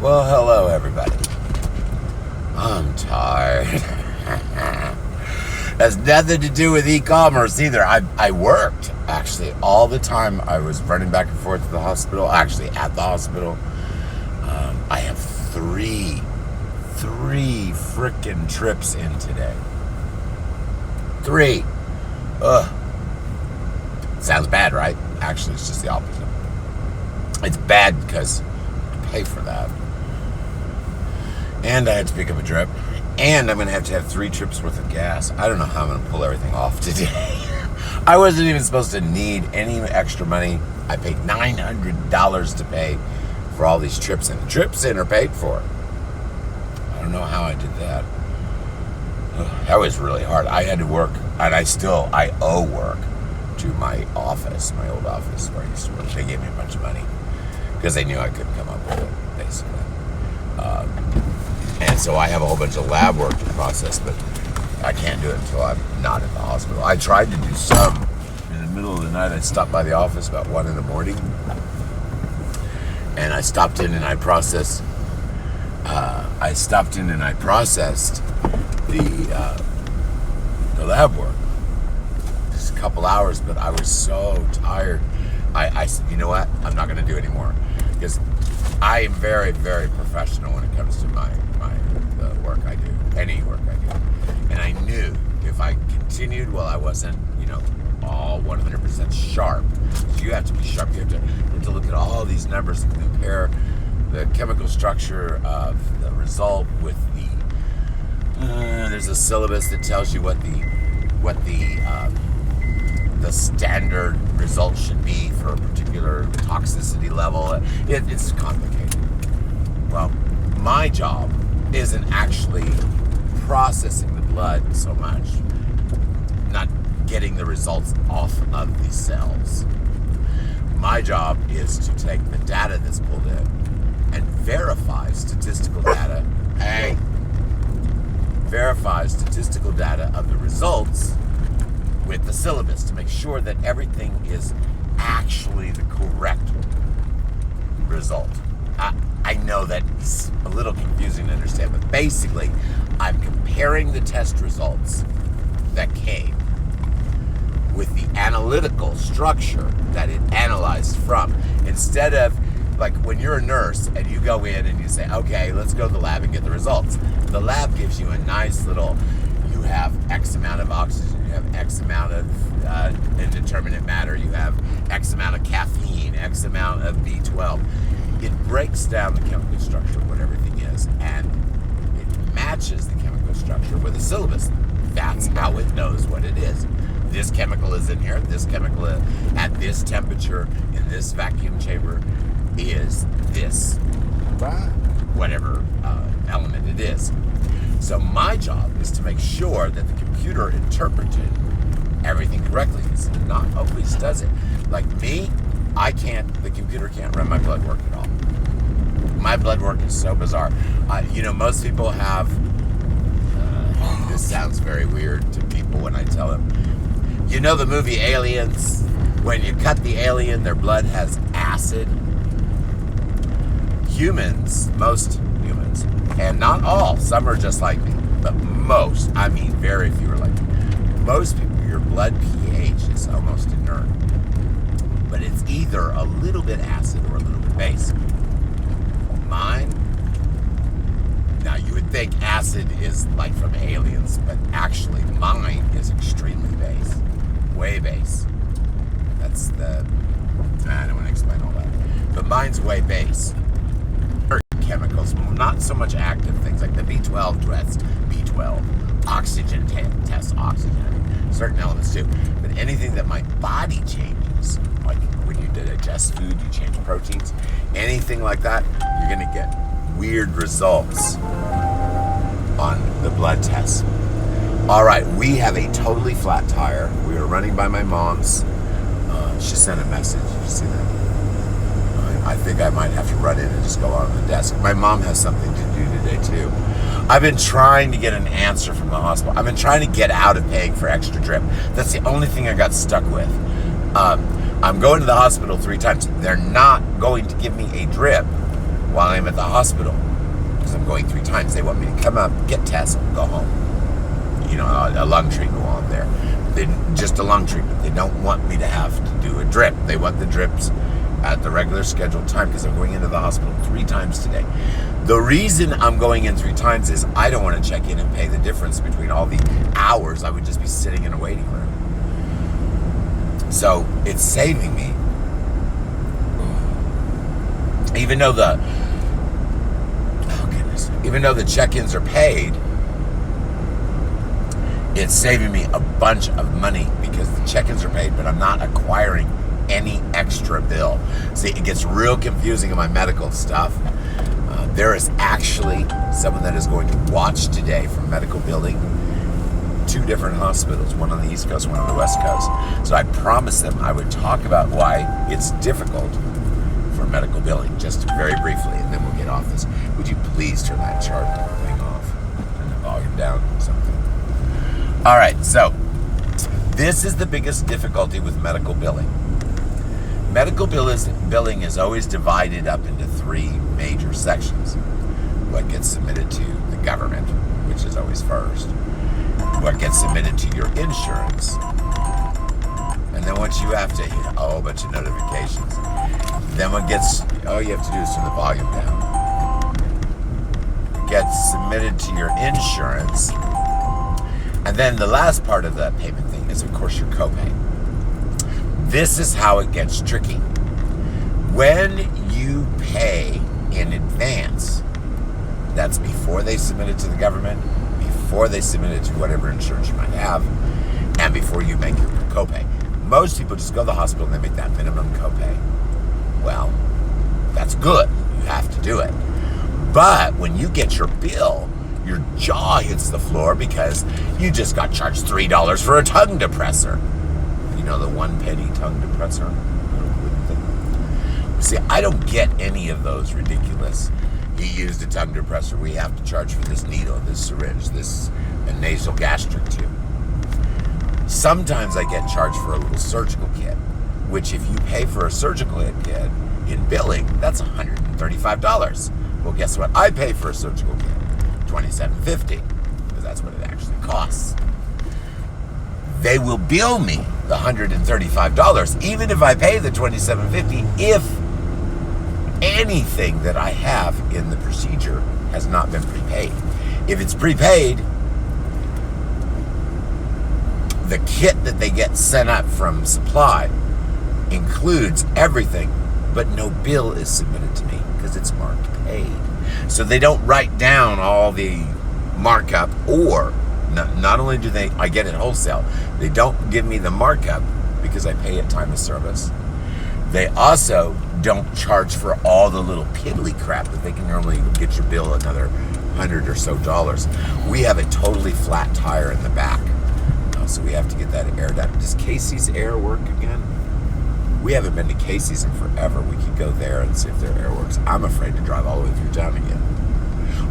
Well, hello everybody. I'm tired. Has nothing to do with e-commerce either. I worked actually all the time. I was running back and forth to the hospital, actually at the hospital. I have three frickin' trips in today. 3. Ugh. Sounds bad, right? Actually, it's just the opposite. It's bad because I pay for that. And I had to pick up a drip. And I'm going to have 3 trips worth of gas. I don't know how I'm going to pull everything off today. I wasn't even supposed to need any extra money. I paid $900 to pay for all these trips, and the trips in are paid for. I don't know how I did that. That was really hard. I had to work, and I owe work to my office, my old office where I used to work. They gave me a bunch of money because they knew I couldn't come up with it, basically. And so I have a whole bunch of lab work to process, but I can't do it until I'm not at the hospital. I tried to do some in the middle of the night. I stopped by the office about 1 in the morning, and I stopped in and I processed. The lab work. Just a couple hours, but I was so tired. I said, you know what? I'm not going to do it anymore because I am very, very professional when it comes to the work I do, any work I do. And I knew if I continued while I wasn't, all 100% sharp, so you have to be sharp. You have to look at all these numbers and compare the chemical structure of the result with there's a syllabus that tells you what the standard result should be for a particular toxicity level. It's complicated. Well, my job isn't actually processing the blood so much, not getting the results off of the cells. My job is to take the data that's pulled in and verify statistical data. Verify statistical data of the results with the syllabus to make sure that everything is actually the correct result. I know that it's a little confusing to understand, but basically, I'm comparing the test results that came with the analytical structure that it analyzed from. Instead of, like when you're a nurse and you go in and you say, okay, let's go to the lab and get the results. The lab gives you a nice little, you have X amount of oxygen, you have X amount of indeterminate matter, you have X amount of caffeine, X amount of B12. It breaks down the chemical structure of what everything is, and it matches the chemical structure with a syllabus. That's how it knows what it is. This chemical is in here, this chemical at this temperature, in this vacuum chamber, is this, whatever element it is. So my job is to make sure that the computer interpreted everything correctly. It's not always does it. Like me, the computer can't run my blood work at all. My blood work is so bizarre. Most people have, this sounds very weird to people when I tell them, the movie Aliens? When you cut the alien, their blood has acid. Most humans, and not all, some are just like me, but most, very few are like me. Most people, your blood pH is almost inert. But it's either a little bit acid or a little bit base. Mine, now you would think acid is like from Aliens, but actually mine is extremely base. Way base. That's I don't want to explain all that. But mine's way base. Chemicals, not so much active things like the B12 test, B12, oxygen test oxygen, certain elements too. But anything that my body changes, like when you digest food, you change proteins, anything like that, you're going to get weird results on the blood test. All right, we have a totally flat tire. We are running by my mom's. She sent a message. Did you see that? I think I might have to run in and just go on the desk. My mom has something to do today too. I've been trying to get an answer from the hospital. I've been trying to get out of paying for extra drip. That's the only thing I got stuck with. I'm going to the hospital 3 times. They're not going to give me a drip while I'm at the hospital, because I'm going 3 times. They want me to come up, get tests, go home. A lung treatment while I'm there. Just a lung treatment. They don't want me to have to do a drip. They want the drips at the regular scheduled time, because I'm going into the hospital 3 times today. The reason I'm going in 3 times is I don't want to check in and pay the difference between all the hours I would just be sitting in a waiting room. So it's saving me. Even though the check-ins are paid, it's saving me a bunch of money because the check-ins are paid, but I'm not acquiring any extra bill. See, it gets real confusing in my medical stuff. There is actually someone that is going to watch today from medical billing 2 different hospitals, one on the East Coast, one on the West Coast. So I promised them I would talk about why it's difficult for medical billing, just very briefly, and then we'll get off this. Would you please turn that chart thing off? Turn the volume down, something. All right, so this is the biggest difficulty with medical billing. Medical billing is always divided up into 3 major sections. What gets submitted to the government, which is always first. What gets submitted to your insurance. And then once you have to hit a whole bunch of notifications. Then all you have to do is turn the volume down. It gets submitted to your insurance. And then the last part of that payment thing is, of course, your copay. This is how it gets tricky. When you pay in advance, that's before they submit it to the government, before they submit it to whatever insurance you might have, and before you make your copay. Most people just go to the hospital and they make that minimum copay. Well, that's good. You have to do it. But when you get your bill, your jaw hits the floor because you just got charged $3 for a tongue depressor. The 1 penny tongue depressor. See, I don't get any of those ridiculous. You used a tongue depressor. We have to charge for this needle, this syringe, this nasal gastric tube. Sometimes I get charged for a little surgical kit, which if you pay for a surgical kit in billing, that's $135. Well, guess what? I pay for a surgical kit, $27.50, because that's what it actually costs. They will bill me the $135, even if I pay the $27.50, if anything that I have in the procedure has not been prepaid. If it's prepaid, the kit that they get sent up from supply includes everything, but no bill is submitted to me because it's marked paid. So they don't write down all the markup, or not only do I get it wholesale, they don't give me the markup because I pay at time of service. They also don't charge for all the little piddly crap that they can normally get your bill another $100 or so. We have a totally flat tire in the back, so we have to get that aired up. Does Casey's Air work again? We haven't been to Casey's in forever. We could go there and see if their air works. I'm afraid to drive all the way through town again.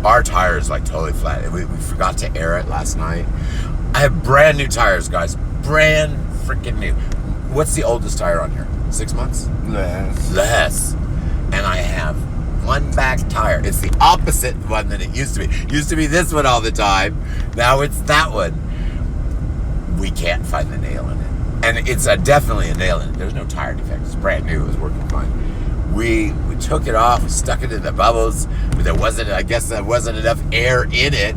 Our tire is like totally flat. We forgot to air it last night. I have brand new tires, guys. Brand freaking new. What's the oldest tire on here? 6 months? Less. And I have 1 back tire. It's the opposite one than it used to be. It used to be this one all the time. Now it's that one. We can't find the nail in it. And it's definitely a nail in it. There's no tire defect. It's brand new. It was working fine. We took it off, stuck it in the bubbles, but there wasn't enough air in it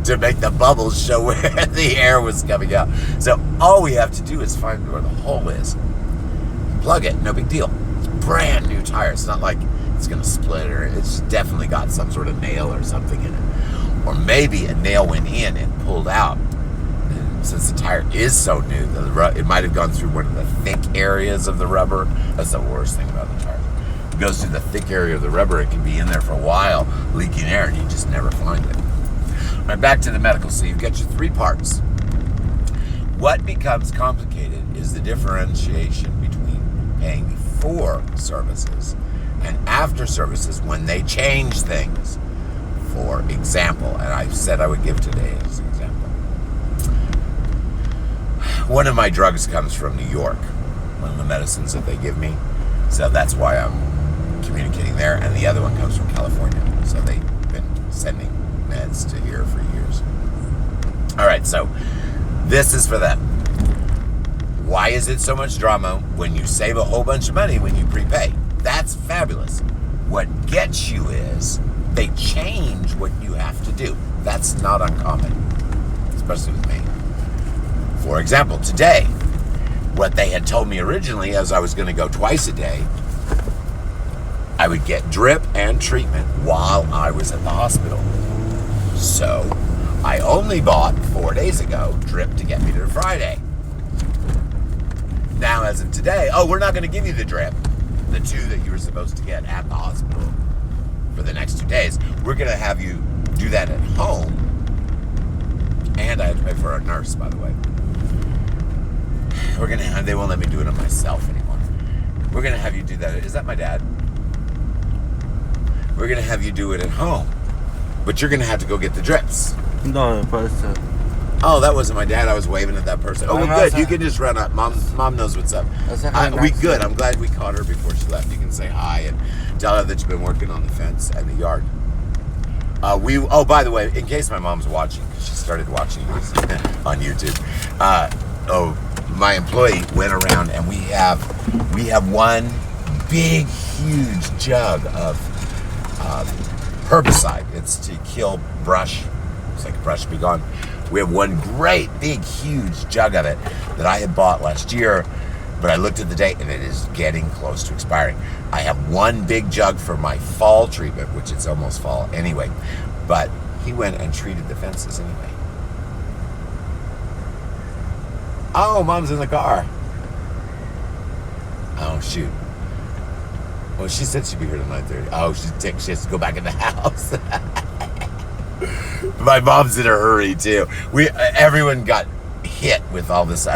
to make the bubbles show where the air was coming out. So all we have to do is find where the hole is, plug it, no big deal. It's brand new tire. It's not like it's gonna split, or it's definitely got some sort of nail or something in it. Or maybe a nail went in and pulled out. And since the tire is so new, it might have gone through one of the thick areas of the rubber. That's the worst thing about the tire. It goes through the thick area of the rubber. It can be in there for a while, leaking air, and you just never find it. All right, back to the medical. So you've got your 3 parts. What becomes complicated is the differentiation between paying before services and after services when they change things. For example, and I said I would give today as an example. One of my drugs comes from New York, one of the medicines that they give me. So that's why I'm communicating there, and the other one comes from California. So they've been sending meds to here for years. All right, so this is for them. Why is it so much drama when you save a whole bunch of money when you prepay? That's fabulous. What gets you is they change what you have to do. That's not uncommon, especially with me. For example, today, what they had told me originally is I was going to go twice a day. I would get drip and treatment while I was at the hospital. So I only bought 4 days ago drip to get me to Friday. Now, as of today, we're not going to give you the drip, the 2 that you were supposed to get at the hospital for the next 2 days. We're going to have you do that at home. And I have to pay for a nurse, by the way. They won't let me do it on myself anymore. We're going to have you do that. Is that my dad? We're going to have you do it at home. But you're going to have to go get the drips. No, but oh, that wasn't my dad. I was waving at that person. Oh, well, good. You can just run up. Mom knows what's up. We good. I'm glad we caught her before she left. You can say hi and tell her that you've been working on the fence and the yard. By the way, in case my mom's watching, because she started watching this on YouTube. My employee went around, and we have one big, huge jug of herbicide. It's to kill brush. It's like brush be gone. We have one great, big, huge jug of it that I had bought last year, but I looked at the date, and it is getting close to expiring. I have one big jug for my fall treatment, which it's almost fall anyway, but he went and treated the fences anyway. Oh, Mom's in the car. Oh, shoot. Well, she said she'd be here till 9:30. Oh, she has to go back in the house. My mom's in a hurry, too. Everyone got hit with all this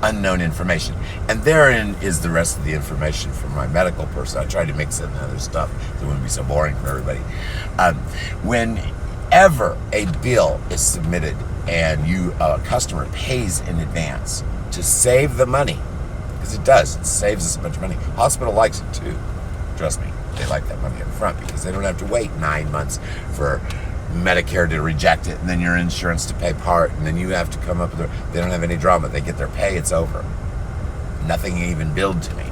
unknown information. And therein is the rest of the information from my medical person. I tried to mix in the other stuff so it wouldn't be so boring for everybody. Whenever a bill is submitted and a customer pays in advance to save the money, because it saves us a bunch of money. Hospital likes it too. Trust me, they like that money up front because they don't have to wait 9 months for Medicare to reject it, and then your insurance to pay part, and then you have to come up with they don't have any drama. They get their pay, it's over. Nothing even billed to me.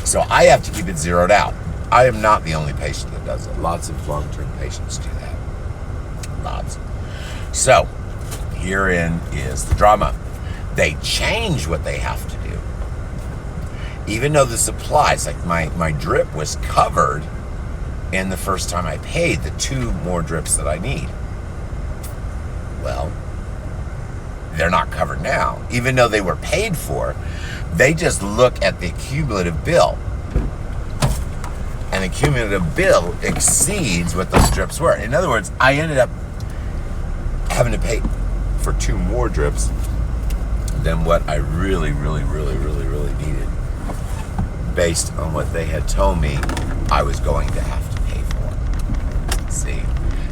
So I have to keep it zeroed out. I am not the only patient that does it. Lots of long-term patients do that. Lots. So herein is the drama. They change what they have to do. Even though the supplies, like my drip was covered in the first time I paid, the 2 more drips that I need. Well, they're not covered now. Even though they were paid for, they just look at the cumulative bill. And the cumulative bill exceeds what those drips were. In other words, I ended up having to pay for 2 more drips than what I really needed, based on what they had told me I was going to have to pay for. See?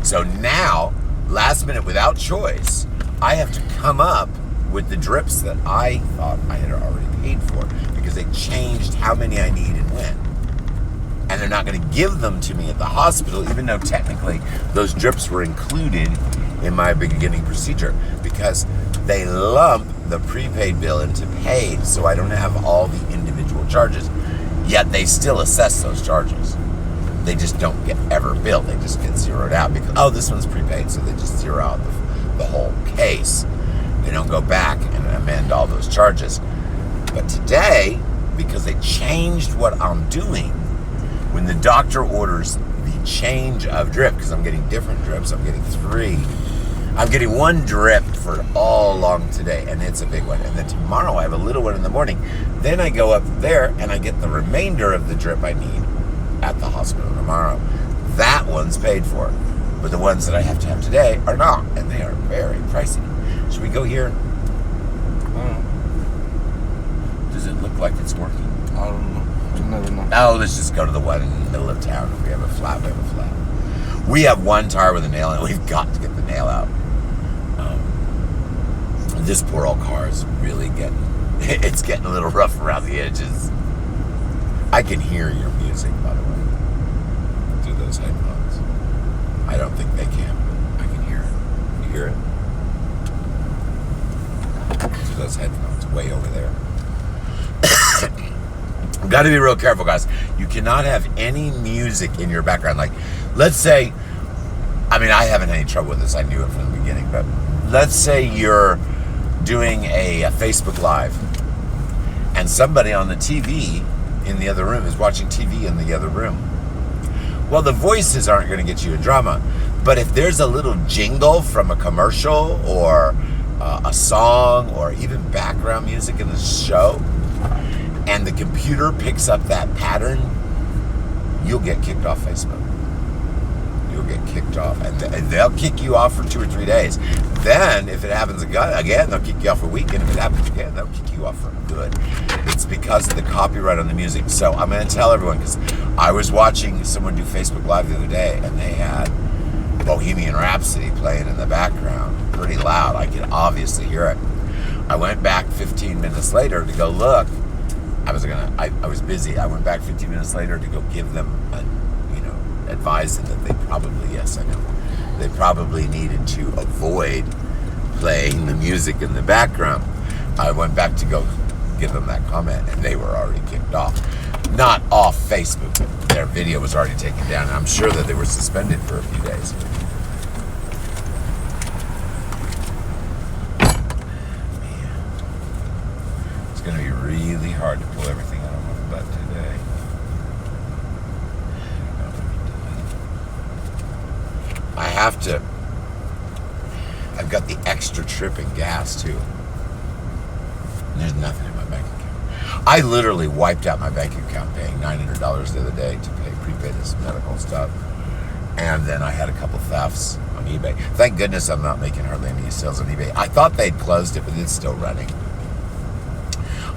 So now, last minute, without choice, I have to come up with the drips that I thought I had already paid for, because they changed how many I need and when. And they're not going to give them to me at the hospital, even though technically those drips were included in my beginning procedure, because they lump the prepaid bill into paid, so I don't have all the individual charges. Yet they still assess those charges. They just don't get ever billed. They just get zeroed out because, this one's prepaid, so they just zero out the whole case. They don't go back and amend all those charges. But today, because they changed what I'm doing, when the doctor orders the change of drip, because I'm getting different drips, I'm getting 3. I'm getting 1 drip for all along today, and it's a big one. And then tomorrow I have a little one in the morning. Then I go up there and I get the remainder of the drip I need at the hospital tomorrow. That one's paid for. But the ones that I have to have today are not, and they are very pricey. Should we go here? Does it look like it's working? I don't know. I never know. Oh, let's just go to the one in the middle of town. If we have a flat, we have a flat. We have 1 tire with a nail in it. We've got to get the nail out. This poor old car is really getting a little rough around the edges. I can hear your music, by the way. those headphones. I don't think they can. I can hear it. You hear it? Through those headphones, way over there. Got to be real careful, guys. You cannot have any music in your background. Like, let's say, I mean, I haven't had any trouble with this. I knew it from the beginning, but let's say you're doing a Facebook Live and somebody on the TV in the other room is watching TV in the other room. Well, the voices aren't going to get you in drama, but if there's a little jingle from a commercial or a song or even background music in the show, and the computer picks up that pattern, you'll get kicked off Facebook. You'll get kicked off, and they'll kick you off for 2 or 3 days. Then, if it happens again, they'll kick you off for a week, and if it happens again, they'll kick you off for good. It's because of the copyright on the music. So I'm going to tell everyone, because I was watching someone do Facebook Live the other day, and they had Bohemian Rhapsody playing in the background, pretty loud. I could obviously hear it. I went back 15 minutes later to go look. I was busy. I went back 15 minutes later to go give them, advise them that they probably needed to avoid playing the music in the background. I went back to go give them that comment, and they were already kicked off. Not off Facebook, but their video was already taken down. I'm sure that they were suspended for a few days. It's going to be really hard to pull everything out of my butt today. I have to. I've got the extra trip in gas too. And there's nothing in my bank account. I literally wiped out my bank account paying $900 the other day to prepay this medical stuff. And then I had a couple thefts on eBay. Thank goodness I'm not making hardly any sales on eBay. I thought they'd closed it, but it's still running.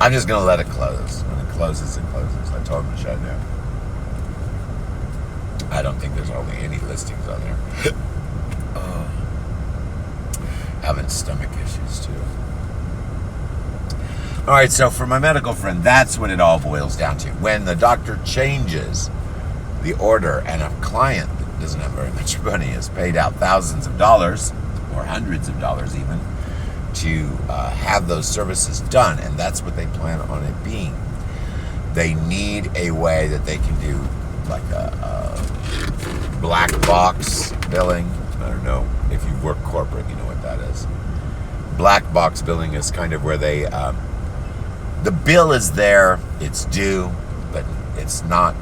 I'm just going to let it close. When it closes, it closes. I told them to shut it down. I don't think there's only any listings on there. Having stomach issues too. All right, so for my medical friend, that's what it all boils down to. When the doctor changes the order and a client that doesn't have very much money has paid out thousands of dollars or hundreds of dollars even to have those services done, and that's what they plan on it being. They need a way that they can do like a black box billing. I don't know if you work corporate, you know what that is. Black box billing is kind of where they the bill is there, it's due, but it's not,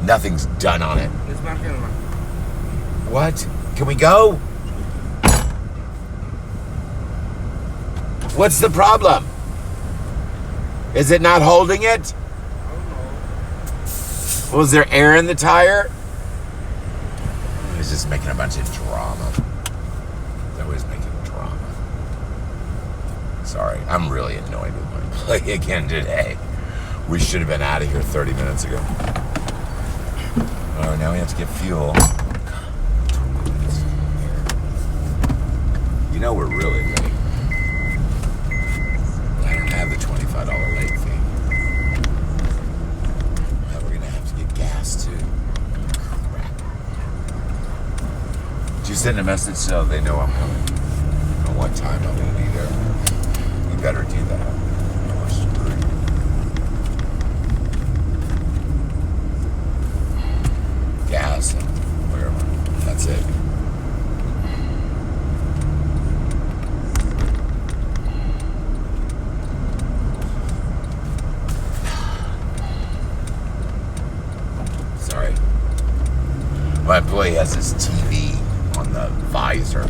nothing's done on it. What? Can we go? What's the problem? Is it not holding it? Was there air in the tire? He's just making a bunch of drama. He's always making drama. Sorry, I'm really annoyed with my play again today. We should have been out of here 30 minutes ago. Oh, now we have to get fuel. You know we're really late. I don't have the $25 late fee. Now we're gonna have to get gas too. Crap. Did you send a message so they know I'm coming? On what time I'm gonna be there? You better do that. Or screw you. Gas and wherever. That's it. My employee has this TV on the visor,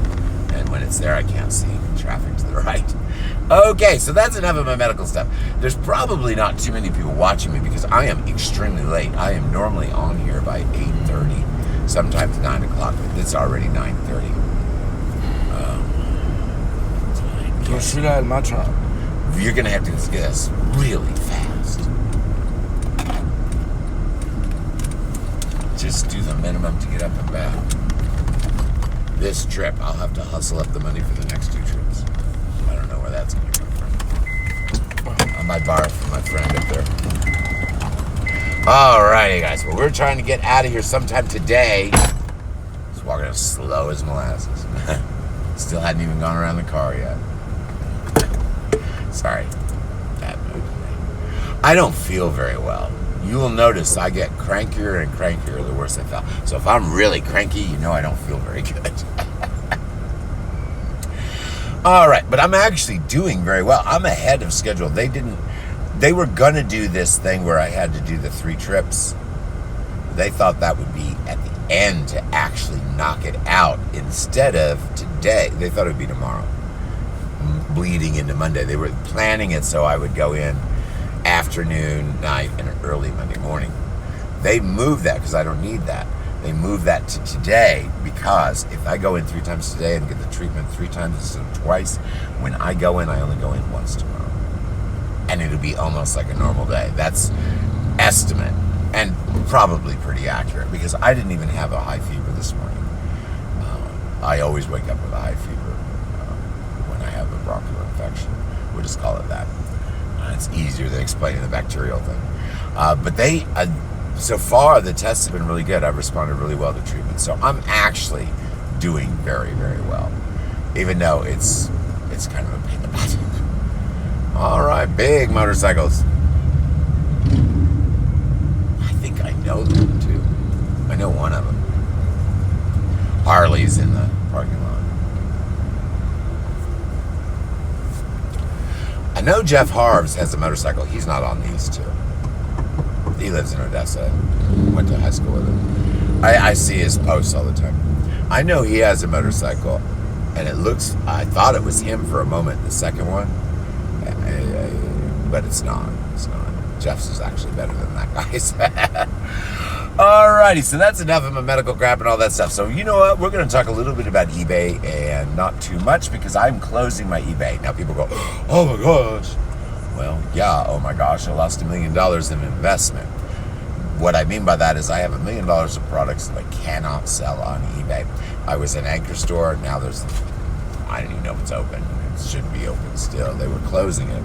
and when it's there, I can't see traffic to the right. Okay, so that's enough of my medical stuff. There's probably not too many people watching me because I am extremely late. I am normally on here by 8:30, sometimes 9 o'clock, but it's already 9:30. Go shoot out of my truck. You're going to have to do this really fast. Just do the minimum to get up and back. This trip, I'll have to hustle up the money for the next 2 trips. I don't know where that's going to come from. I might borrow from my friend up there. Alrighty, guys. Well, we're trying to get out of here sometime today. Just walking as slow as molasses. Still hadn't even gone around the car yet. Sorry. Bad mood today. I don't feel very well. You will notice I get crankier and crankier the worse I feel. So if I'm really cranky, you know I don't feel very good. All right, but I'm actually doing very well. I'm ahead of schedule. They were gonna do this thing where I had to do the 3 trips. They thought that would be at the end to actually knock it out instead of today. They thought it would be tomorrow, bleeding into Monday. They were planning it so I would go in afternoon, night, and early Monday morning. They moved that because I don't need that. They moved that to today because if I go in 3 times today and get the treatment 3 times instead of twice, when I go in, I only go in once tomorrow. And it'll be almost like a normal day. That's estimate and probably pretty accurate because I didn't even have a high fever this morning. I always wake up with a high fever when I have a bronchial infection. We'll just call it that. It's easier than explaining the bacterial thing. But so far the tests have been really good. I've responded really well to treatment. So I'm actually doing very, very well. Even though it's kind of a pain in the butt. All right, big motorcycles. I think I know them too. I know one of them. Harley's in the parking lot. I know Jeff Harves has a motorcycle. He's not on these two. He lives in Odessa. Went to high school with him. I see his posts all the time. I know he has a motorcycle, and I thought it was him for a moment, the second one. But it's not. It's not. Jeff's is actually better than that guy's. Alrighty, so that's enough of my medical crap and all that stuff. So you know what? We're going to talk a little bit about eBay and not too much because I'm closing my eBay. Now people go, oh my gosh. Well, yeah, oh my gosh, I lost $1 million in investment. What I mean by that is I have $1 million of products that I cannot sell on eBay. I was in Anchor Store. Now I don't even know if it's open. It shouldn't be open still. They were closing it.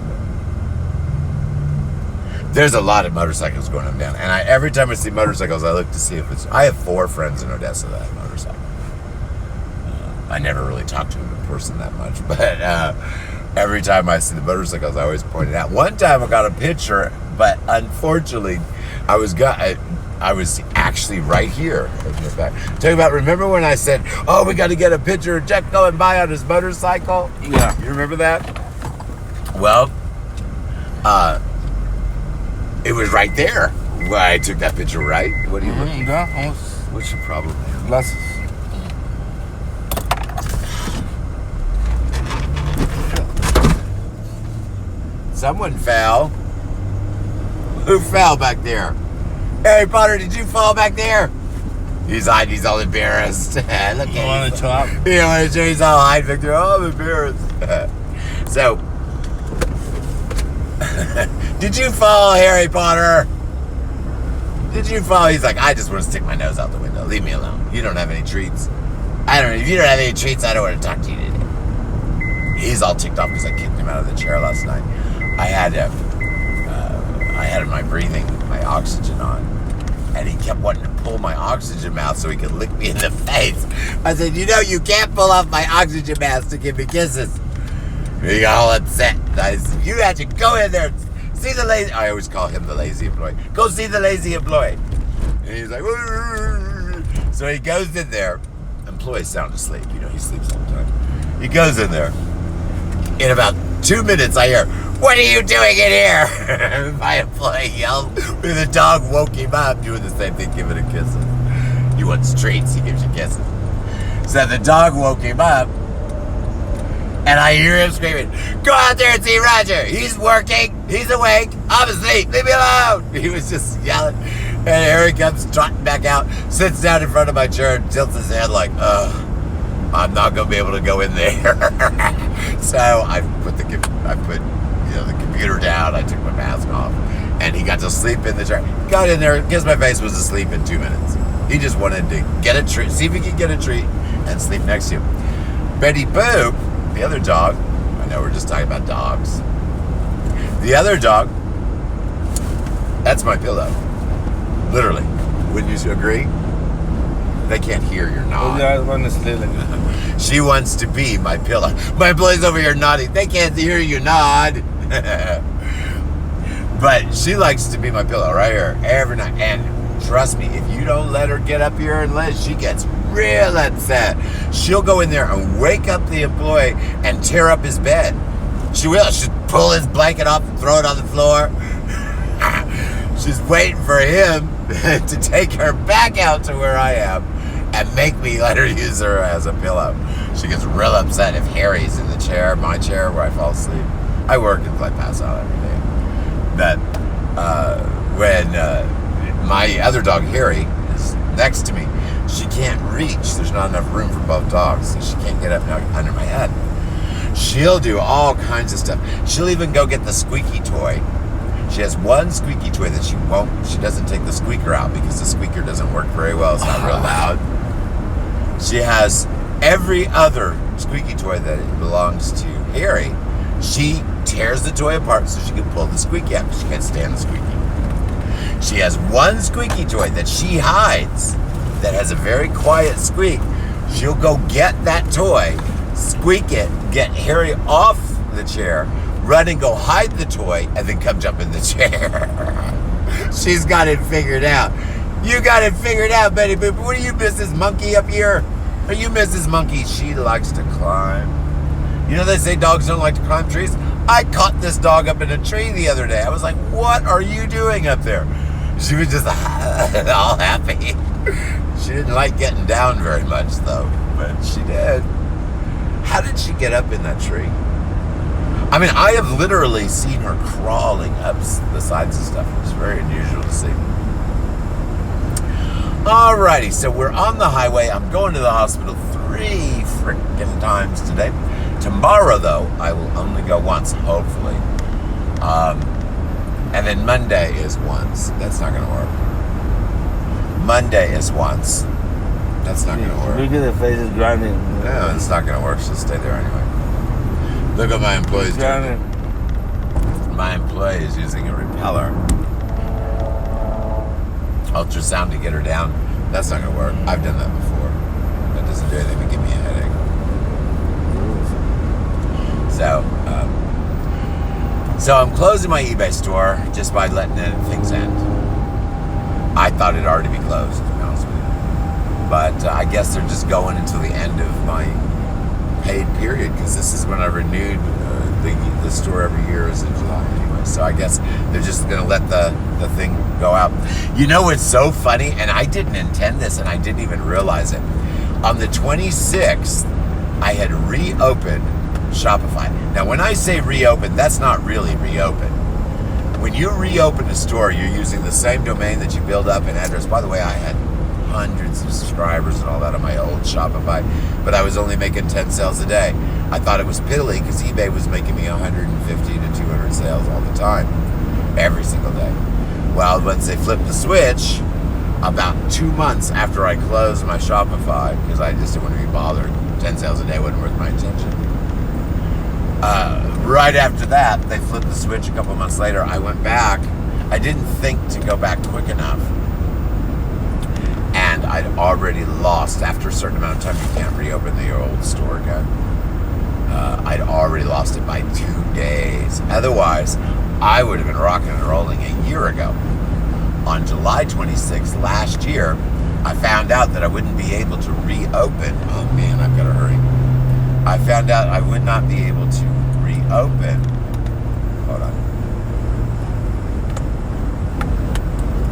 There's a lot of motorcycles going up and down. And every time I see motorcycles, I look to see if I have 4 friends in Odessa that have motorcycles. I never really talk to them in person that much. But every time I see the motorcycles, I always point it out. One time I got a picture, but unfortunately, I was actually right here. Talking about, remember when I said, oh, we got to get a picture of Jack going by on his motorcycle? Yeah. You remember that? Well, it was right there where I took that picture, right? What are you looking at? Yeah, what's your problem? Glasses. Someone fell. Who fell back there? Harry Potter, did you fall back there? He's hiding, he's all embarrassed. Look at him. On the top? Yeah, he's all hiding back there. Oh, I'm embarrassed. So, did you fall, Harry Potter? Did you fall? He's like, I just want to stick my nose out the window. Leave me alone. You don't have any treats. If you don't have any treats, I don't want to talk to you today. He's all ticked off because I kicked him out of the chair last night. I had my breathing, my oxygen on, and he kept wanting to pull my oxygen mask so he could lick me in the face. I said, you can't pull off my oxygen mask to give me kisses. He got all upset. I said, you had to go in there and see the lazy... I always call him the lazy employee. Go see the lazy employee. And he's like... So he goes in there. Employees sound asleep. He sleeps all the time. He goes in there. In about 2 minutes, I hear, what are you doing in here? My employee yelled. The dog woke him up doing the same thing, giving him kisses. He wants treats. He gives you kisses. So the dog woke him up. And I hear him screaming, go out there and see Roger. He's working. He's awake. I'm asleep. Leave me alone. He was just yelling. And here he comes trotting back out, sits down in front of my chair and tilts his head like, I'm not going to be able to go in there. So I put the computer down. I took my mask off. And he got to sleep in the chair. Got in there, kissed my face, was asleep in 2 minutes. He just wanted to get a treat, see if he could get a treat and sleep next to you. Betty Boop, the other dog, I know we're just talking about dogs. The other dog, that's my pillow. Literally. Wouldn't you agree? They can't hear your nod. She wants to be my pillow. My employee's over here nodding. They can't hear you nod. But she likes to be my pillow right here every night. And trust me, if you don't let her get up here and live, she gets real upset. She'll go in there and wake up the employee and tear up his bed. She will. She'll pull his blanket off and throw it on the floor. She's waiting for him to take her back out to where I am and make me let her use her as a pillow. She gets real upset if Harry's in the chair, my chair, where I fall asleep. I work until I pass out every day. But when my other dog, Harry, is next to me, she can't reach. There's not enough room for both dogs, so she can't get up under my head. She'll do all kinds of stuff. She'll even go get the squeaky toy. She has one squeaky toy that she doesn't take the squeaker out because the squeaker doesn't work very well. It's not real loud. She has every other squeaky toy that belongs to Harry. She tears the toy apart so she can pull the squeaky out because she can't stand the squeaky. She has one squeaky toy that she hides that has a very quiet squeak. She'll go get that toy, squeak it, get Harry off the chair, run and go hide the toy, and then come jump in the chair. She's got it figured out. You got it figured out, Betty Boop. What are you, Mrs. Monkey, up here? Are you Mrs. Monkey? She likes to climb. You know they say dogs don't like to climb trees? I caught this dog up in a tree the other day. I was like, what are you doing up there? She was just all happy. She didn't like getting down very much, though, but she did. How did she get up in that tree? I mean, I have literally seen her crawling up the sides and stuff. It's very unusual to see. Alrighty, so we're on the highway. I'm going to the hospital 3 freaking times today. Tomorrow, though, I will only go once, hopefully. And then Monday is once. That's not going to work. Monday is once. That's not going to work. Look at the faces grinding. No, it's not going to work. She'll stay there anyway. Look at my employees doing. My employee is using a repeller. Ultrasound to get her down. That's not going to work. I've done that before. That doesn't do anything but give me a headache. So I'm closing my eBay store just by letting things end. I thought it'd already be closed, to be honest with you. But I guess they're just going until the end of my paid period, because this is when I renewed the store every year is in July anyway. So I guess they're just going to let the thing go out. You know what's so funny? And I didn't intend this, and I didn't even realize it. On the 26th, I had reopened Shopify. Now, when I say reopen, that's not really reopen. When you reopen a store, you're using the same domain that you build up and address. By the way, I had hundreds of subscribers and all that on my old Shopify, but I was only making 10 sales a day. I thought it was piddly because eBay was making me 150 to 200 sales all the time, every single day. Well, once they flipped the switch, about 2 months after I closed my Shopify, because I just didn't want to be bothered, 10 sales a day wasn't worth my attention. Right after that, they flipped the switch a couple months later. I went back. I didn't think to go back quick enough. And I'd already lost, after a certain amount of time, you can't reopen the old store again. I'd already lost it by 2 days. Otherwise, I would have been rocking and rolling a year ago. On July 26th last year, I found out that I wouldn't be able to reopen. Oh man, I've got to hurry. I found out I would not be able to reopen. Hold on.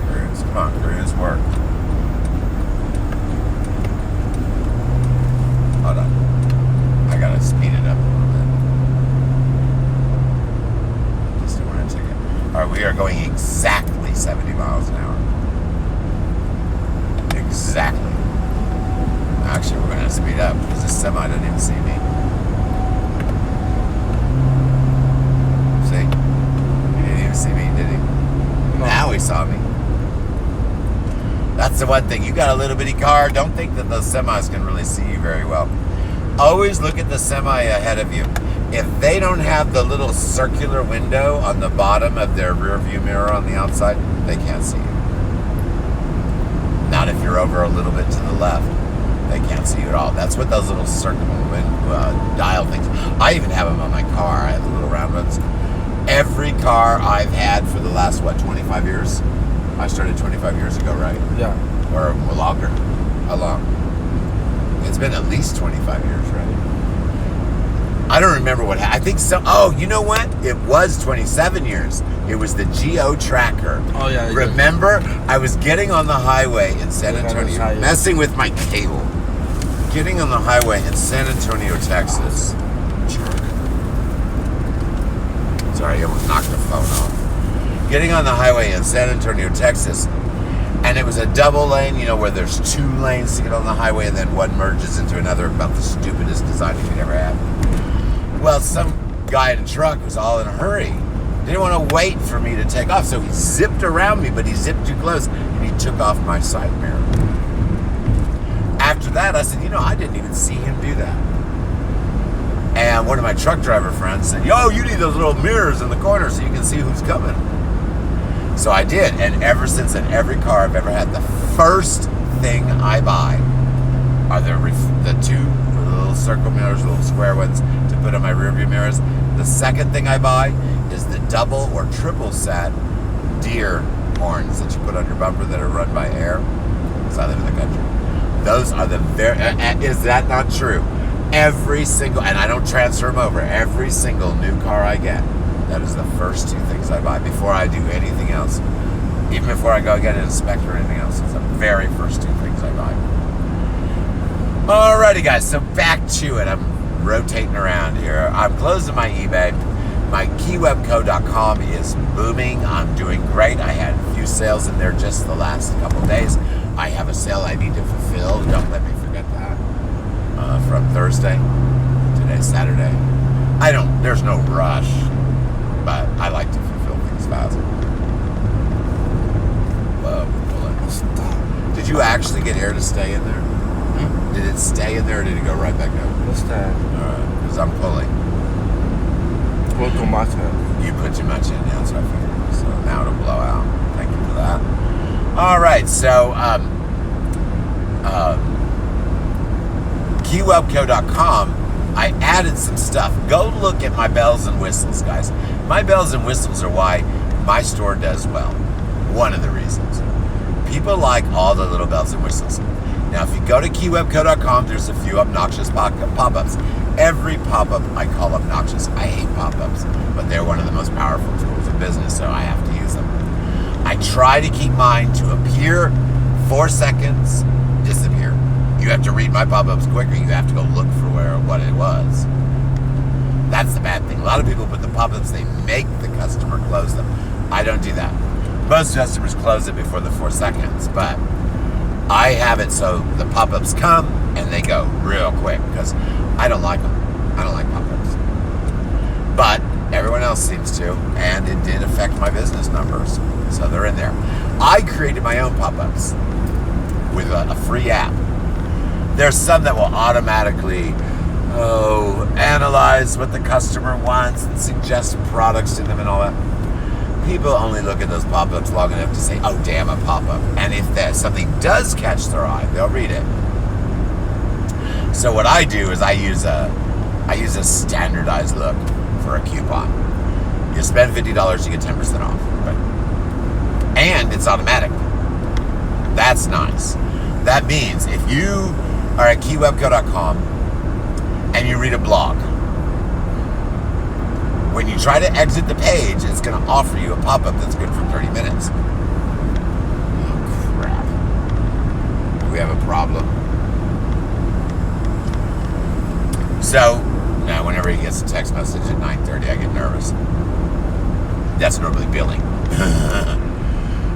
Cruise, come on, cruise, work. Hold on. I gotta speed it up a little bit. Just don't want to take it. Alright, we are going exactly 70 miles an hour. Exactly. Actually, we're going to speed up because this semi doesn't even see me. See? He didn't even see me, did he? No. Now he saw me. That's the one thing. You got a little bitty car. Don't think that those semis can really see you very well. Always look at the semi ahead of you. If they don't have the little circular window on the bottom of their rear view mirror on the outside, they can't see you. out if you're over a little bit to the left. They can't see you at all. That's what those little circle dial things. I even have them on my car. I have the little round ones. Every car I've had for the last, 25 years? I started 25 years ago, right? Yeah. Or longer. How long? It's been at least 25 years, right? I don't remember what happened. I think so. Oh, you know what? It was 27 years. It was the Geo Tracker. Oh, yeah. Remember? I was getting on the highway in San Antonio, messing with my cable. Getting on the highway in San Antonio, Texas. Jerk. Sorry, I almost knocked the phone off. Getting on the highway in San Antonio, Texas. And it was a double lane, where there's 2 lanes to get on the highway and then one merges into another. About the stupidest design you could ever have. Well, some guy in a truck was all in a hurry. Didn't want to wait for me to take off, so he zipped around me, but he zipped too close, and he took off my side mirror. After that, I said, I didn't even see him do that. And one of my truck driver friends said, yo, you need those little mirrors in the corner so you can see who's coming. So I did, and ever since then, every car I've ever had, the first thing I buy are the 2 little circle mirrors, little square ones to put on my rearview mirrors. The second thing I buy is the double or triple set deer horns that you put on your bumper that are run by air, because I live in the country. Those are the is that not true? Every single, and I don't transfer them over, every single new car I get, that is the first 2 things I buy before I do anything else. Even before I go get an inspector or anything else, it's the very first 2 things I buy. Alrighty guys, so back to it. I'm rotating around here. I'm closing my eBay. My Keywebco.com is booming. I'm doing great. I had a few sales in there just the last couple days. I have a sale I need to fulfill. Don't let me forget that. From Thursday. Today's Saturday. There's no rush, but I like to fulfill things fast. Whoa, stop. Did you actually get air to stay in there? Did it stay in there or did it go right back up? What's that? Alright, because I'm pulling. Put too much in. You put too much in, yeah, that's what I figured. So now it'll blow out. Thank you for that. Alright, so Keywebco.com, I added some stuff. Go look at my bells and whistles, guys. My bells and whistles are why my store does well. One of the reasons. People like all the little bells and whistles. Now, if you go to Keywebco.com, there's a few obnoxious pop-ups. Every pop-up I call obnoxious. I hate pop-ups, but they're one of the most powerful tools in business, so I have to use them. I try to keep mine to appear, 4 seconds, disappear. You have to read my pop-ups quicker. You have to go look for what it was. That's the bad thing. A lot of people put the pop-ups, they make the customer close them. I don't do that. Most customers close it before the 4 seconds, but I have it so the pop-ups come and they go real quick because I don't like them. I don't like pop-ups. But everyone else seems to, and it did affect my business numbers. So they're in there. I created my own pop-ups with a free app. There's some that will automatically analyze what the customer wants and suggest products to them and all that. People only look at those pop-ups long enough to say, oh, damn, a pop-up. And if something does catch their eye, they'll read it. So what I do is I use a standardized look for a coupon. You spend $50, you get 10% off. Right? And it's automatic. That's nice. That means if you are at keywebco.com and you read a blog, when you try to exit the page, it's going to offer you a pop-up that's good for 30 minutes. Oh, crap. Do we have a problem? So, now whenever he gets a text message at 9:30, I get nervous. That's normally billing.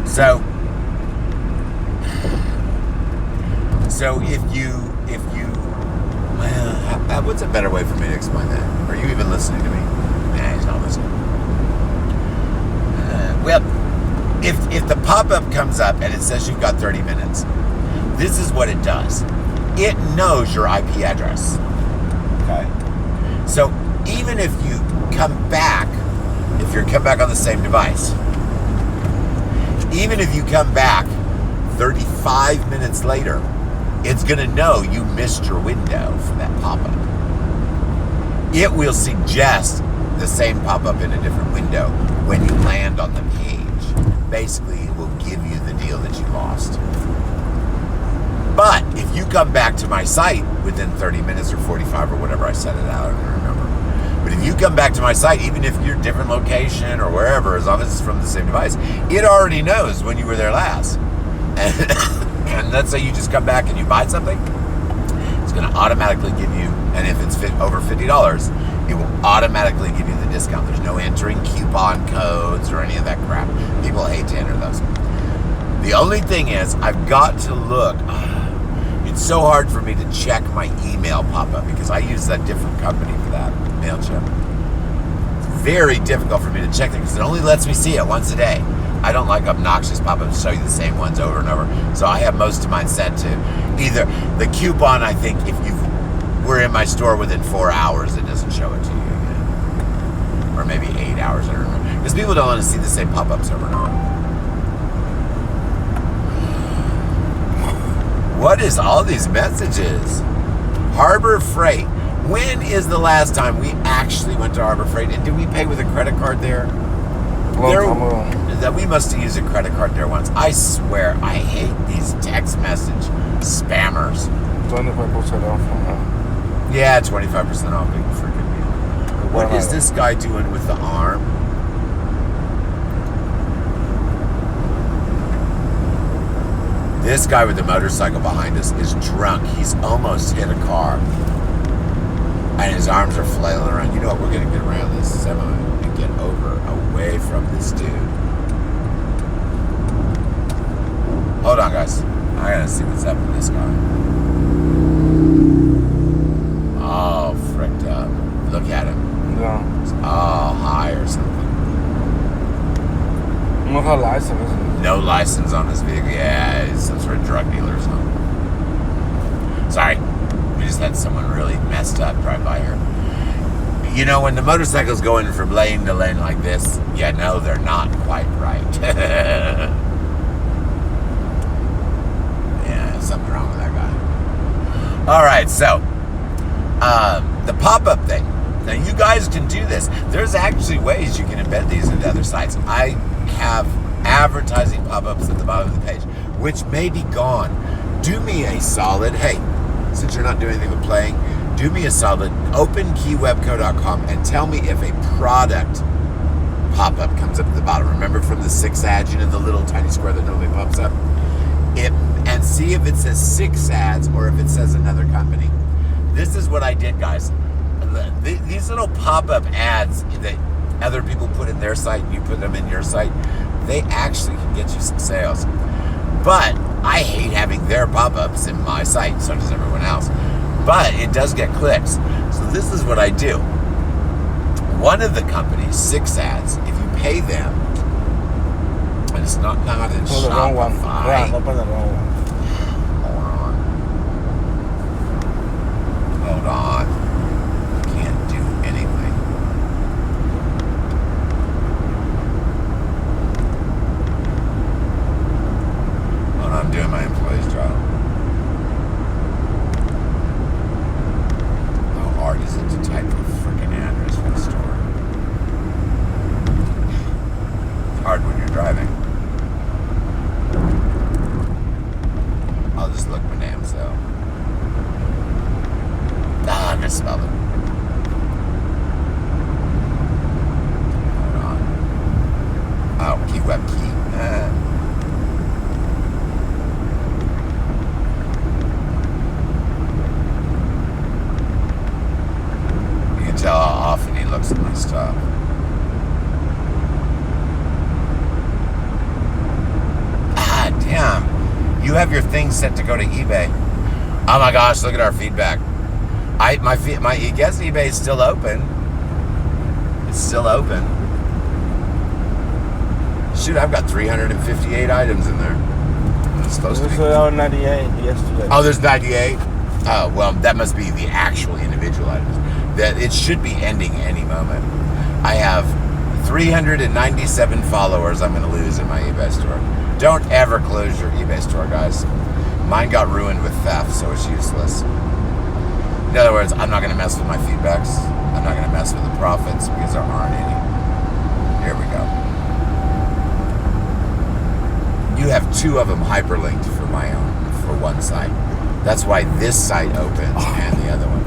So if you, well, what's a better way for me to explain that? Are you even listening to me? Nah, he's not listening. Well, if the pop-up comes up and it says you've got 30 minutes, this is what it does. It knows your IP address. Okay? So even if you come back, if you come back on the same device, even if you come back 35 minutes later, it's going to know you missed your window for that pop-up. It will suggest the same pop-up in a different window when you land on the page. Basically, it will give you the deal that you lost. But if you come back to my site within 30 minutes or 45 or whatever I set it out, I don't remember. But if you come back to my site, even if you're different location or wherever, as long as it's from the same device, it already knows when you were there last. And let's say you just come back and you buy something, it's going to automatically give you, and if it's over $50, it will automatically give you the discount. There's no entering coupon codes or any of that crap. People hate to enter those. The only thing is, I've got to look. It's so hard for me to check my email pop-up because I use a different company for that, MailChimp. It's very difficult for me to check it because it only lets me see it once a day. I don't like obnoxious pop-ups show you the same ones over and over. So I have most of mine set to either the coupon. I think if you were in my store within 4 hours, it doesn't show it to you again. Or maybe 8 hours, I don't know. Because people don't want to see the same pop-ups over and over. What is all these messages? Harbor Freight. When is the last time we actually went to Harbor Freight? And did we pay with a credit card there? That we must have used a credit card there once. I swear, I hate these text message spammers. 25% off on that. Yeah, 25% off. Big freaking deal. What is this guy doing with the arm? This guy with the motorcycle behind us is drunk. He's almost hit a car. And his arms are flailing around. You know what? We're going to get around this semi and get away from this dude. Hold on, guys. I got to see what's up with this guy. Oh, fricked up. Look at him. Yeah. Oh, high or something. No license. No license on this vehicle. Yeah, he's some sort of drug dealer or something. Sorry. We just had someone really messed up drive by here. You know, when the motorcycle's going from lane to lane like this, yeah, no, they're not quite right. Yeah, something wrong with that guy. All right, so the pop-up thing. Now, you guys can do this. There's actually ways you can embed these into other sites. I have advertising pop-ups at the bottom of the page, which may be gone. Do me a solid, hey, since you're not doing anything with playing, do me a solid, open keywebco.com and tell me if a product pop-up comes up at the bottom. Remember from the 6 ads, you know, the little tiny square that normally pops up? And see if it says 6 ads or if it says another company. This is what I did, guys. These little pop-up ads that other people put in their site, you put them in your site, they actually can get you some sales. But I hate having their pop-ups in my site, so does everyone else. But it does get clicks. So this is what I do. One of the companies, 6 ads, if you pay them, and it's not in The wrong one. Shopify. Yeah, open the wrong one. Hold on. Can't do anything. Hold on, I'm doing my employee's job. How hard is it to type a freaking address for the store? It's hard when you're driving. I'll just look my damn self. Ah, I misspelled it. Hold on. Oh, Keywebco. You can tell how often he looks at my stuff. Ah, damn. You have your thing set to go to eBay. Oh my gosh, look at our feedback. I guess eBay is still open. It's still open. Shoot, I've got 358 items in there. It's supposed to be. There's 98 yesterday. Oh, there's 98? Oh, well, that must be the actual individual items. That it should be ending any moment. I have 397 followers I'm going to lose in my eBay store. Don't ever close your eBay store, guys. Mine got ruined with theft, so it's useless. In other words, I'm not going to mess with my feedbacks. I'm not going to mess with the profits because there aren't any. Here we go. You have 2 of them hyperlinked for my own, for one site. That's why this site opens and the other one.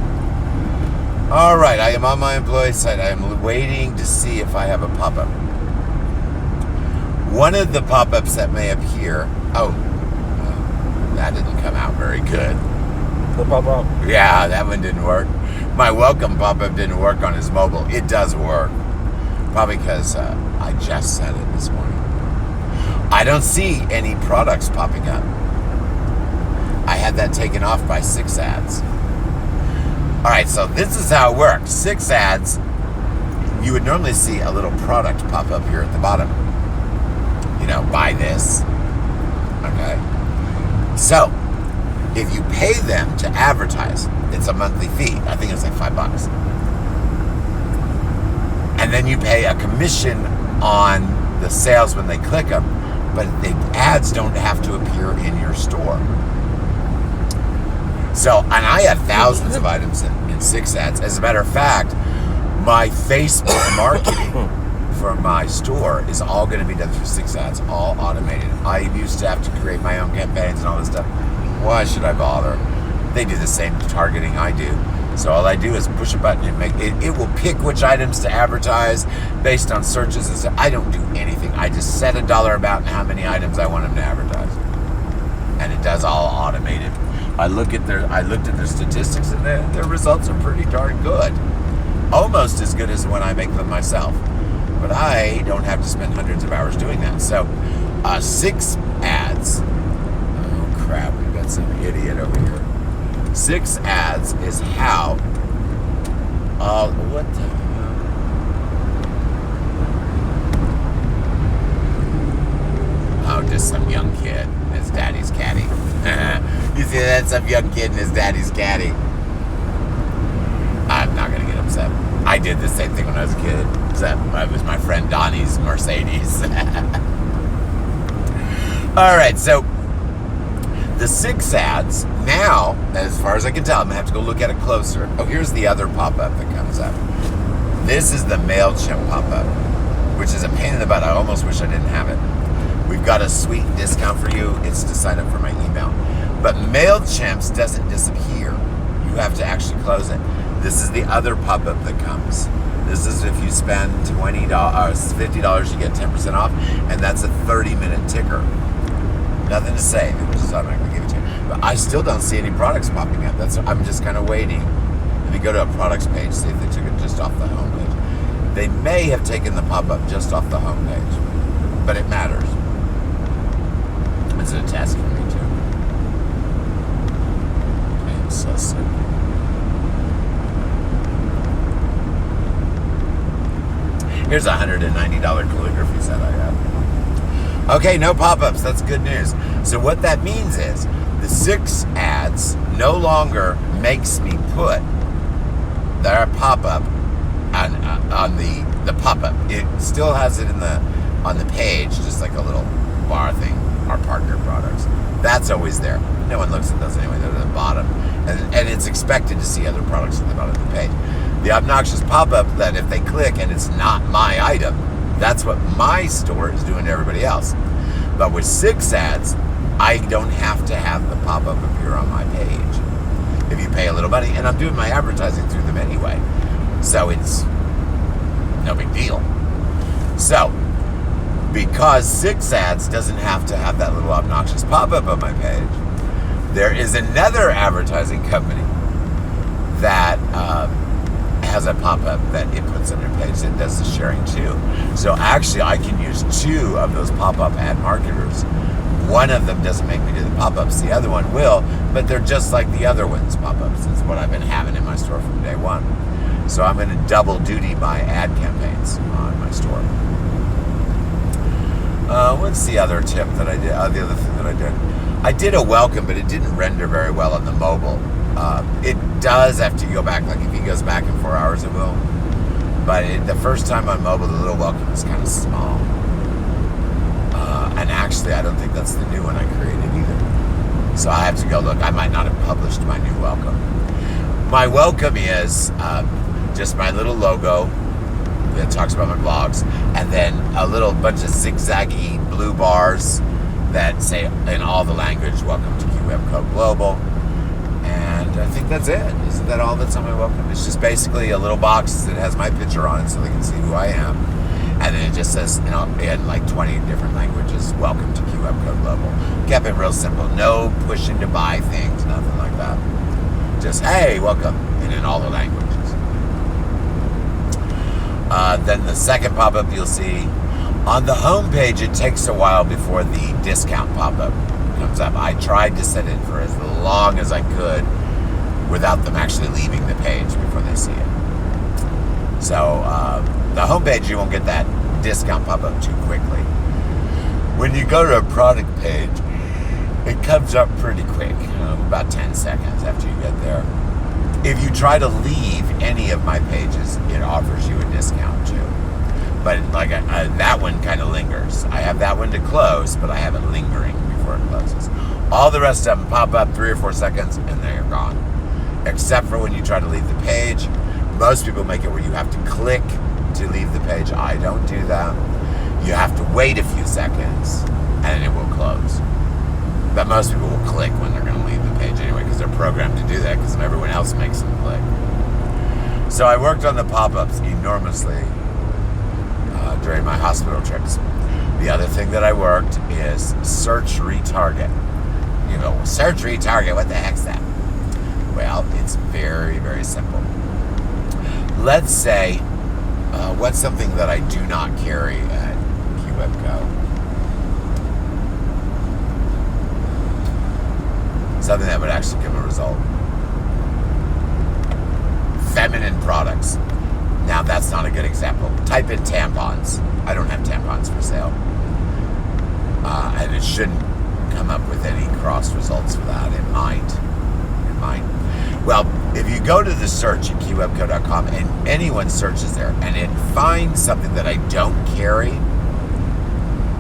All right, I am on my employee site. I am waiting to see if I have a pop-up. One of the pop-ups that may appear. Oh, that didn't come out very good. The pop-up. Yeah, that one didn't work. My welcome pop-up didn't work on his mobile. It does work. Probably because I just set it this morning. I don't see any products popping up. I had that taken off by 6 ads. All right, so this is how it works. 6 ads, you would normally see a little product pop up here at the bottom. You know, buy this. Okay. So, if you pay them to advertise, it's a monthly fee. I think it's like $5. And then you pay a commission on the sales when they click them, but the ads don't have to appear in your store. So, and I have thousands of items in 6 ads. As a matter of fact, my Facebook marketing for my store is all going to be done through 6 ads, all automated. I used to have to create my own campaigns and all this stuff. Why should I bother? They do the same targeting I do. So all I do is push a button and make it. It will pick which items to advertise based on searches and stuff. I don't do anything. I just set a dollar amount and how many items I want them to advertise, and it does all automated. I looked at their statistics, and their results are pretty darn good. Almost as good as when I make them myself. But I don't have to spend hundreds of hours doing that. So, 6 ads. Oh crap, we've got some idiot over here. 6 ads is how. What the hell? Oh, just some young kid and his daddy's caddy. You see that? Some young kid and his daddy's caddy. I'm not going to get upset. I did the same thing when I was a kid, except it was my friend Donnie's Mercedes. All right, so the 6 ads, now, as far as I can tell, I'm going to have to go look at it closer. Oh, here's the other pop-up that comes up. This is the MailChimp pop-up, which is a pain in the butt. I almost wish I didn't have it. We've got a sweet discount for you. It's to sign up for my email. But MailChimp's doesn't disappear. You have to actually close it. This is the other pop-up that comes. This is if you spend $50, you get 10% off, and that's a 30-minute ticker. Nothing to say. It was just automatically give it to you. But I still don't see any products popping up. I'm just kind of waiting. If you go to a products page, see if they took it just off the home page. They may have taken the pop-up just off the home page, but it matters. It's a test for me too. I am so sick. Here's a $190 calligraphy set I have. Okay, no pop-ups. That's good news. So what that means is the 6 ads no longer makes me put their pop-up on the pop-up. It still has it on the page, just like a little bar thing. Our partner products. That's always there. No one looks at those anyway. They're at the bottom, and it's expected to see other products at the bottom of the page. The obnoxious pop-up that if they click and it's not my item, that's what my store is doing to everybody else. But with 6 ads, I don't have to have the pop-up appear on my page. If you pay a little money, and I'm doing my advertising through them anyway, so it's no big deal. So, because 6 ads doesn't have to have that little obnoxious pop-up on my page, there is another advertising company that has a pop-up that it puts on your page that does the sharing too. So actually I can use 2 of those pop-up ad marketers. One of them doesn't make me do the pop-ups, the other one will, but they're just like the other one's pop-ups. It's what I've been having in my store from day one. So I'm going to double duty my ad campaigns on my store. What's the other tip that I did? The other thing that I did? I did a welcome, but it didn't render very well on the mobile. It does have to go back, like if he goes back in 4 hours, it will. But the first time on mobile, the little welcome is kind of small. And And actually, I don't think that's the new one I created either. So I have to go look. I might not have published my new welcome. My welcome is just my little logo that talks about my blogs, and then a little bunch of zigzaggy blue bars that say in all the language, welcome to Keywebco Global. And I think that's it. Isn't that all that's on my welcome? It's just basically a little box that has my picture on it so they can see who I am. And then it just says, in like 20 different languages, welcome to Keywebco Global. Kept it real simple. No pushing to buy things, nothing like that. Just, hey, welcome, and in all the languages. Then the second pop-up you'll see, on the home page, it takes a while before the discount pop-up comes up. I tried to set it for as long as I could without them actually leaving the page before they see it. So the home page, you won't get that discount pop-up too quickly. When you go to a product page, it comes up pretty quick, about 10 seconds after you get there. If you try to leave any of my pages, it offers you a discount too. But like that one kind of lingers. I have that one to close, but I have it lingering before it closes. All the rest of them pop up 3 or 4 seconds and they're gone. Except for when you try to leave the page. Most people make it where you have to click to leave the page. I don't do that. You have to wait a few seconds and it will close. But most people will click when they're going to leave the page anyway because they're programmed to do that because everyone else makes them click. So I worked on the pop-ups enormously during my hospital trips. The other thing that I worked is search retarget. You go, search retarget, what the heck's that? Well, it's very, very simple. Let's say, what's something that I do not carry at Keywebco? Something that would actually give a result. Feminine products. Now that's not a good example. Type in tampons. I don't have tampons for sale. And it shouldn't come up with any cross results for that. It might. Well, if you go to the search at keywebco.com and anyone searches there and it finds something that I don't carry,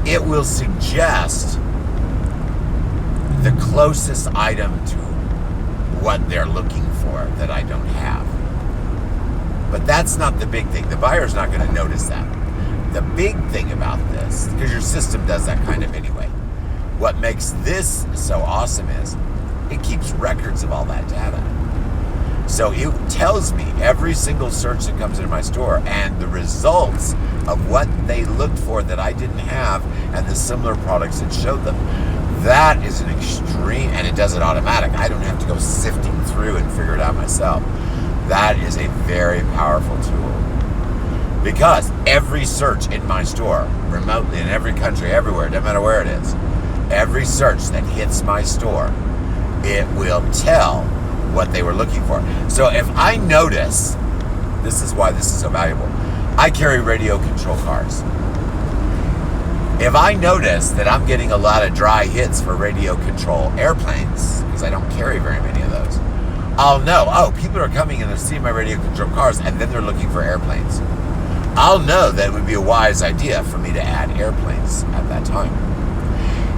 it will suggest the closest item to what they're looking for that I don't have. But that's not the big thing. The buyer's not going to notice that. The big thing about this, because your system does that kind of anyway, what makes this so awesome is it keeps records of all that data. So it tells me every single search that comes into my store and the results of what they looked for that I didn't have and the similar products it showed them. That is an extreme, and it does it automatic. I don't have to go sifting through and figure it out myself. That is a very powerful tool. Because every search in my store, remotely in every country, everywhere, no matter where it is, every search that hits my store, it will tell what they were looking for. So if I notice, this is why this is so valuable, I carry radio control cars. If I notice that I'm getting a lot of dry hits for radio control airplanes, because I don't carry very many of those, I'll know, oh, people are coming and they're seeing my radio control cars and then they're looking for airplanes. I'll know that it would be a wise idea for me to add airplanes at that time.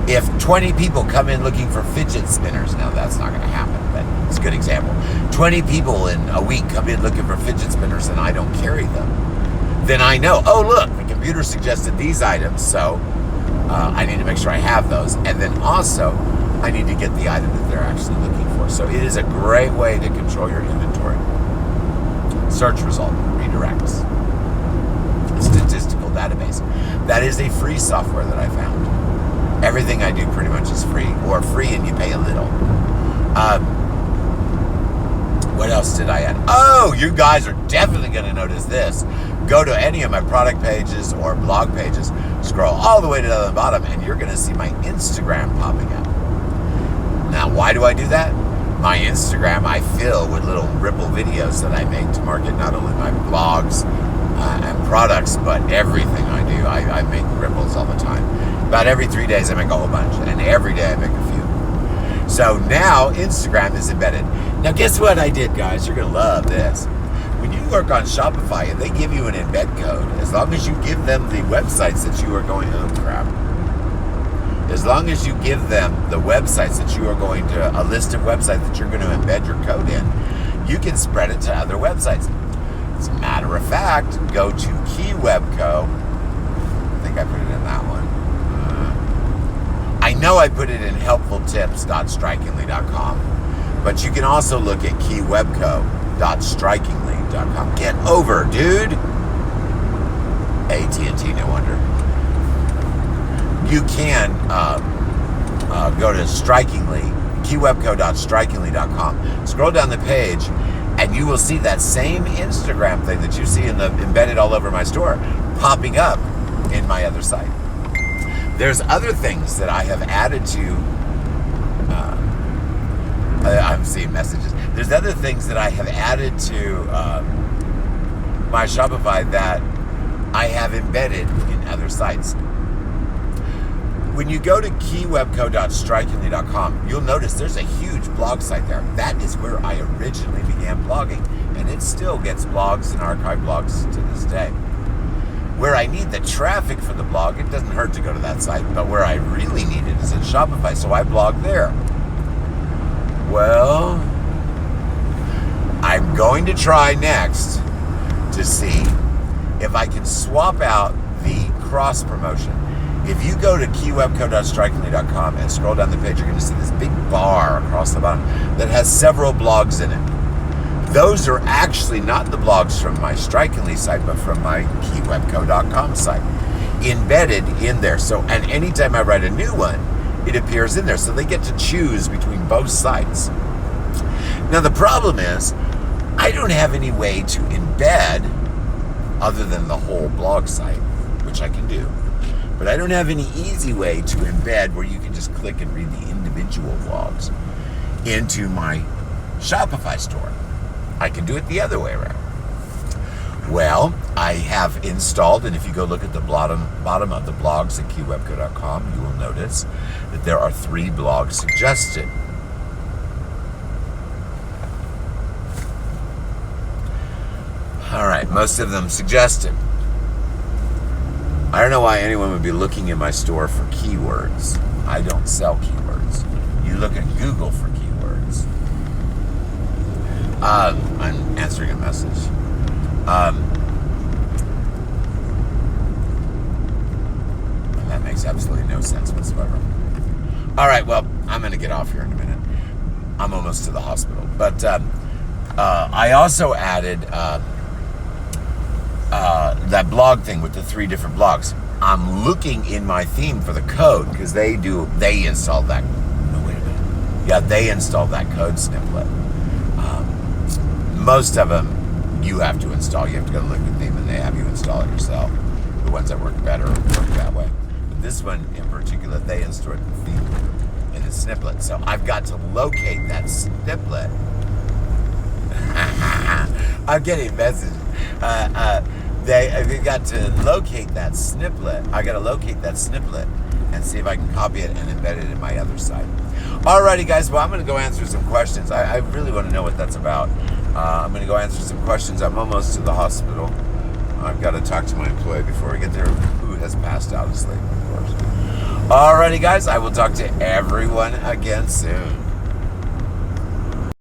If 20 people come in looking for fidget spinners, now that's not going to happen, but it's a good example. 20 people in a week come in looking for fidget spinners and I don't carry them. Then I know, oh look, the computer suggested these items, so I need to make sure I have those. And then also, I need to get the item that they're actually looking for. So it is a great way to control your inventory. Search result, redirects. A statistical database. That is a free software that I found. Everything I do pretty much is free, or free and you pay a little. What else did I add? Oh, you guys are definitely going to notice this. Go to any of my product pages or blog pages, scroll all the way to the bottom, and you're going to see my Instagram popping up. Now, why do I do that? My Instagram I fill with little ripple videos that I make to market not only my blogs and products, but everything I do. I make ripples all the time. About every 3 days I make a whole bunch, and every day I make a few. So now Instagram is embedded. Now guess what I did, guys? You're going to love this. When you work on Shopify and they give you an embed code, as long as you give them the websites that you are going, oh crap. As long as you give them the websites that you are going to, a list of websites that you're going to embed your code in, you can spread it to other websites. As a matter of fact, go to Keywebco. I think I put it in that one. I know I put it in helpfultips.strikingly.com, but you can also look at keywebco.strikingly.com. Get over, dude. AT&T, no wonder. You can go to keywebco.strikingly.com. Scroll down the page, and you will see that same Instagram thing that you see embedded all over my store popping up in my other site. There's other things that I have added to. I'm seeing messages. There's other things that I have added to my Shopify that I have embedded in other sites. When you go to keywebco.strikingly.com, you'll notice there's a huge blog site there. That is where I originally began blogging, and it still gets blogs and archive blogs to this day. Where I need the traffic for the blog, it doesn't hurt to go to that site, but where I really need it is in Shopify, so I blog there. Well, I'm going to try next to see if I can swap out the cross promotion. If you go to keywebco.strikingly.com and scroll down the page, you're going to see this big bar across the bottom that has several blogs in it. Those are actually not the blogs from my Strikingly site, but from my keywebco.com site, embedded in there. So, and anytime I write a new one, it appears in there. So they get to choose between both sites. Now the problem is, I don't have any way to embed other than the whole blog site, which I can do. But I don't have any easy way to embed where you can just click and read the individual blogs into my Shopify store. I can do it the other way around. Well, I have installed, and if you go look at the bottom of the blogs at keywebco.com, you will notice that there are 3 blogs suggested. All right, most of them suggested. I don't know why anyone would be looking in my store for keywords. I don't sell keywords. You look at Google for keywords. I'm answering a message. That makes absolutely no sense whatsoever. All right, well, I'm going to get off here in a minute. I'm almost to the hospital. But I also added that blog thing with the 3 different blogs. I'm looking in my theme for the code because they installed that. No, wait a minute. Yeah, they installed that code snippet. Most of them you have to install. You have to go to the Liquid theme and they have you install it yourself. The ones that work better work that way. But this one in particular, they installed the theme in the snippet. So I've got to locate that snippet. I'm getting messages. They got to locate that snippet. I got to locate that snippet and see if I can copy it and embed it in my other site. Alrighty, guys. Well, I'm going to go answer some questions. I really want to know what that's about. I'm going to go answer some questions. I'm almost to the hospital. I've got to talk to my employee before we get there, who has passed out asleep, of course. Alrighty, guys. I will talk to everyone again soon.